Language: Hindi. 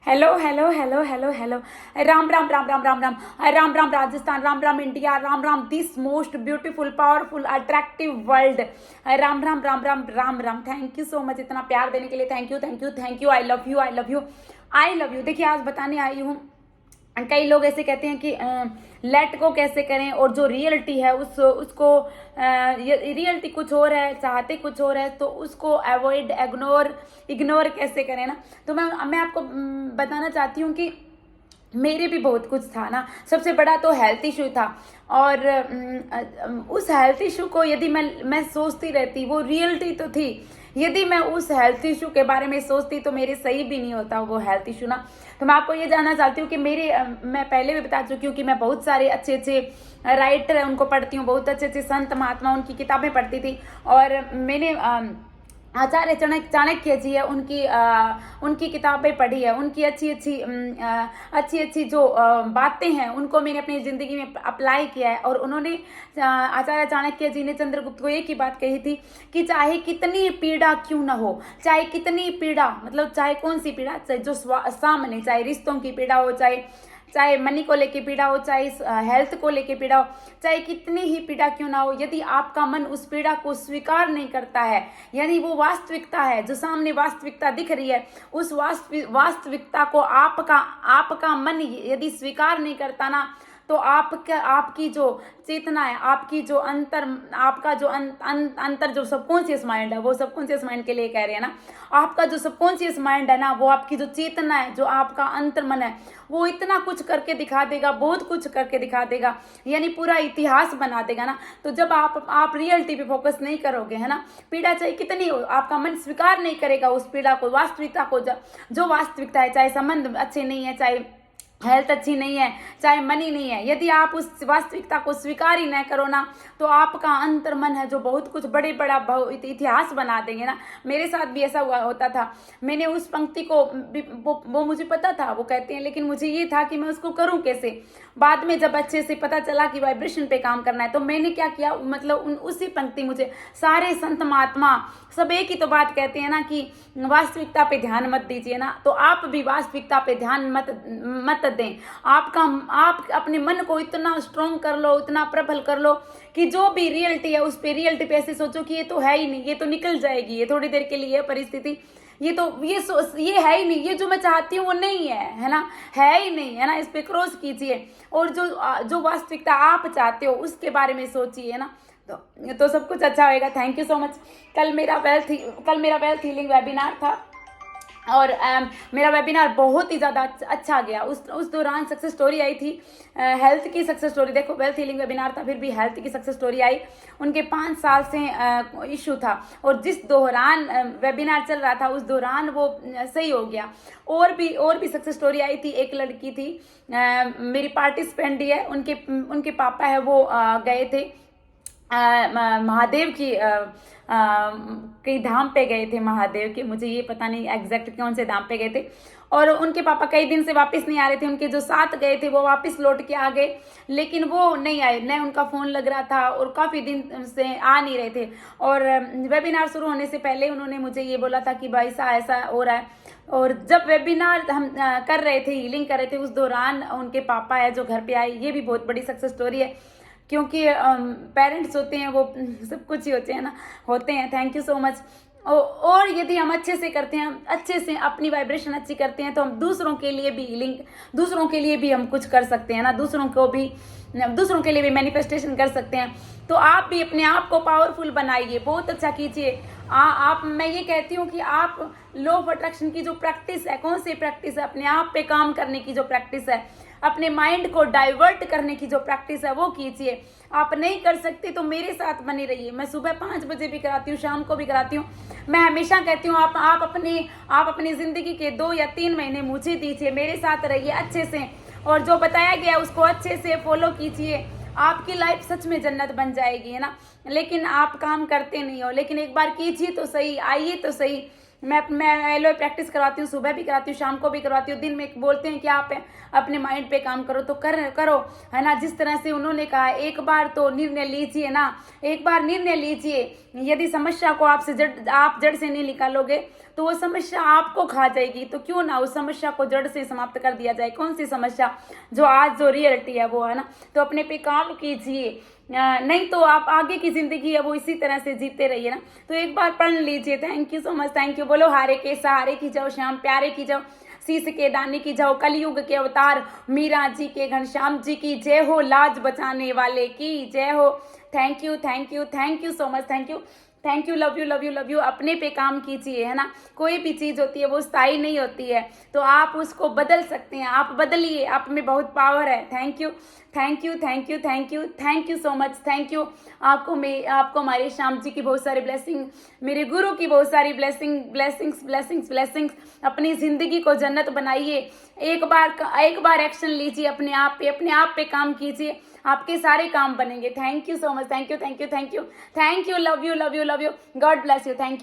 Hello hello hello hello hello. Ram Ram Ram Ram Ram Ram. Ram Ram Rajasthan, Ram Ram India, Ram Ram this most beautiful powerful attractive world. Ram Ram Ram Ram Ram Ram. Thank you so much इतना प्यार देने के लिए। Thank you thank you thank you. I love you I love you I love you. देखिए आज बताने आई हूँ, कई लोग ऐसे कहते हैं कि लेट को कैसे करें, और जो रियलिटी है उसको रियलिटी कुछ और है, चाहते कुछ और है, तो उसको अवॉइड इग्नोर कैसे करें ना। तो मैं आपको बताना चाहती हूँ कि मेरे भी बहुत कुछ था ना। सबसे बड़ा तो हेल्थ इशू था, और उस हेल्थ इशू को यदि मैं सोचती रहती, वो रियलिटी तो थी, यदि मैं उस हेल्थ इशू के बारे में सोचती तो मेरे सही भी नहीं होता वो हेल्थ इशू ना। तो मैं आपको ये जानना चाहती हूँ कि मैं पहले भी बता चुकी हूँ कि मैं बहुत सारे अच्छे अच्छे राइटर हैं उनको पढ़ती हूँ, बहुत अच्छे अच्छे संत महात्मा उनकी किताबें पढ़ती थी। और मैंने आचार्य चाणक्य जी है, उनकी किताबें पढ़ी है, उनकी अच्छी अच्छी जो बातें हैं उनको मैंने अपनी ज़िंदगी में अप्लाई किया है। और उन्होंने आचार्य चाणक्य जी ने चंद्रगुप्त को एक ही बात कही थी कि चाहे कितनी पीड़ा क्यों ना हो, चाहे कितनी पीड़ा, मतलब चाहे कौन सी पीड़ा, चाहे जो सामने, चाहे रिश्तों की पीड़ा हो, चाहे मनी को लेके पीड़ा हो, चाहे हेल्थ को लेके पीड़ा हो, चाहे कितनी ही पीड़ा क्यों ना हो, यदि आपका मन उस पीड़ा को स्वीकार नहीं करता है, यानी वो वास्तविकता है जो सामने वास्तविकता दिख रही है, उस वास्तविकता को आपका मन यदि स्वीकार नहीं करता ना, तो आपकी जो चेतना है, आपकी जो आपका जो अंतर जो सबकॉन्शियस माइंड है, वो सबकॉन्शियस माइंड के लिए कह रहे हैं ना, आपका जो सबकॉन्शियस माइंड है ना, वो आपकी जो चेतना है, जो आपका अंतर मन है, वो इतना कुछ करके दिखा देगा, बहुत कुछ करके दिखा देगा, यानी पूरा इतिहास बना देगा ना। तो जब आप रियलिटी पे फोकस नहीं करोगे, है ना, पीड़ा चाहे कितनी हो, आपका मन स्वीकार नहीं करेगा उस पीड़ा को, वास्तविकता को, जो वास्तविकता है, चाहे संबंध अच्छे नहीं है, चाहे हेल्थ अच्छी नहीं है, चाहे मनी नहीं है, यदि आप उस वास्तविकता को स्वीकार ही न करो ना, तो आपका अंतर मन है जो बहुत कुछ बड़ा इतिहास बना देंगे ना। मेरे साथ भी ऐसा होता था। मैंने उस पंक्ति को वो मुझे पता था, वो कहते हैं, लेकिन मुझे ये था कि मैं उसको करूं कैसे। बाद में जब अच्छे से पता चला कि वाइब्रेशन पे काम करना है, तो मैंने क्या किया, मतलब उसी पंक्ति, मुझे सारे संत महात्मा सब एक ही तो बात कहते हैं ना कि वास्तविकता पे ध्यान मत दीजिए ना। तो आप भी वास्तविकता पे ध्यान मत दें। आप अपने मन को इतना स्ट्रॉन्ग कर लो, इतना प्रबल कर लो कि जो भी रियलिटी है उस पे रियलिटी पे ऐसे सोचो कि ये तो है ही नहीं, ये तो निकल जाएगी, ये थोड़ी देर के लिए परिस्थिति, ये है ही नहीं, ये जो मैं चाहती हूँ वो नहीं है ना, है ही नहीं, है ना। इस पे क्रॉस कीजिए और जो वास्तविकता आप चाहते हो उसके बारे में सोचिए ना, तो सब कुछ अच्छा होएगा। Thank you so much. कल मेरा वेल्थ हीलिंग वेबिनार था, और मेरा वेबिनार बहुत ही ज़्यादा अच्छा गया। उस दौरान सक्सेस स्टोरी आई थी, हेल्थ की सक्सेस स्टोरी। देखो, वेल्थ हीलिंग वेबिनार था, फिर भी हेल्थ की सक्सेस स्टोरी आई। उनके 5 साल से इशू था, और जिस दौरान वेबिनार चल रहा था उस दौरान वो सही हो गया। और भी सक्सेस स्टोरी आई थी। एक लड़की थी, मेरी पार्टिसिपेंट ही है, उनके पापा है वो गए थे महादेव की कई धाम पे गए थे, महादेव के, मुझे ये पता नहीं एग्जैक्ट कौन से धाम पे गए थे। और उनके पापा कई दिन से वापस नहीं आ रहे थे, उनके जो साथ गए थे वो वापस लौट के आ गए, लेकिन वो नहीं आए, न उनका फ़ोन लग रहा था, और काफ़ी दिन से आ नहीं रहे थे। और वेबिनार शुरू होने से पहले उन्होंने मुझे ये बोला था कि भाई ऐसा हो रहा है। और जब वेबिनार हम कर रहे थे, हीलिंग कर रहे थे, उस दौरान उनके पापा है जो घर पे आए। ये भी बहुत बड़ी सक्सेस स्टोरी है, क्योंकि पेरेंट्स होते हैं वो सब कुछ ही होते हैं। Thank you so much. और यदि हम अच्छे से करते हैं, अच्छे से अपनी वाइब्रेशन अच्छी करते हैं, तो हम दूसरों के लिए भी हीलिंग, दूसरों के लिए भी हम कुछ कर सकते हैं ना, दूसरों के लिए भी मैनिफेस्टेशन कर सकते हैं। तो आप भी अपने आप को पावरफुल बनाइए, बहुत अच्छा कीजिए। मैं ये कहती हूँ कि आप लॉ ऑफ अट्रैक्शन की जो प्रैक्टिस है, कौन सी प्रैक्टिस है, अपने आप पे काम करने की जो प्रैक्टिस है, अपने माइंड को डाइवर्ट करने की जो प्रैक्टिस है, वो कीजिए। आप नहीं कर सकते तो मेरे साथ बनी रहिए। मैं सुबह 5 बजे भी कराती हूँ, शाम को भी कराती हूँ। मैं हमेशा कहती हूँ आप अपनी ज़िंदगी के 2 या 3 महीने मुझे दीजिए, मेरे साथ रहिए अच्छे से, और जो बताया गया उसको अच्छे से फॉलो कीजिए। आपकी लाइफ सच में जन्नत बन जाएगी, है ना। लेकिन आप काम करते नहीं हो, लेकिन एक बार कीजिए तो सही, आइए तो सही, मैं एलोए प्रैक्टिस करवाती हूँ, सुबह भी कराती हूँ, शाम को भी करवाती हूँ। दिन में बोलते हैं कि आप अपने माइंड पे काम करो, तो करो, है ना। जिस तरह से उन्होंने कहा, एक बार तो निर्णय लीजिए ना, एक बार निर्णय लीजिए। यदि समस्या को आप जड़ से नहीं निकालोगे तो वो समस्या आपको खा जाएगी। तो क्यों ना उस समस्या को जड़ से समाप्त कर दिया जाए। कौन सी समस्या? जो आज जो रियलिटी है वो, है ना। तो अपने पे काम कीजिए, नहीं तो आप आगे की जिंदगी है वो इसी तरह से जीते रहिए ना। तो एक बार पढ़ लीजिए। Thank you so much, thank you. बोलो हारे के सहारे की जाओ, श्याम प्यारे की जाओ, शीश के दाने की जाओ, कलयुग के अवतार मीरा जी के, घनश्याम जी की जय हो, लाज बचाने वाले की जय हो। Thank you, thank you, thank you so much, thank you, thank you, love you, love you, love you. अपने पे काम कीजिए, है ना। कोई भी चीज होती है वो स्थायी नहीं होती है, तो आप उसको बदल सकते हैं। आप बदलिए, आप में बहुत पावर है। Thank you, thank you, thank you, thank you, thank you so much, thank you. आपको हमारे श्याम जी की बहुत सारी ब्लेसिंग, मेरे गुरु की बहुत सारी ब्लेसिंग्स। अपनी जिंदगी को जन्नत बनाइए। एक बार एक्शन लीजिए, अपने आप पे काम कीजिए, आपके सारे काम बनेंगे। Thank you so much, thank you, thank you, thank you, thank you, love you, love you, love you. God bless you, thank you.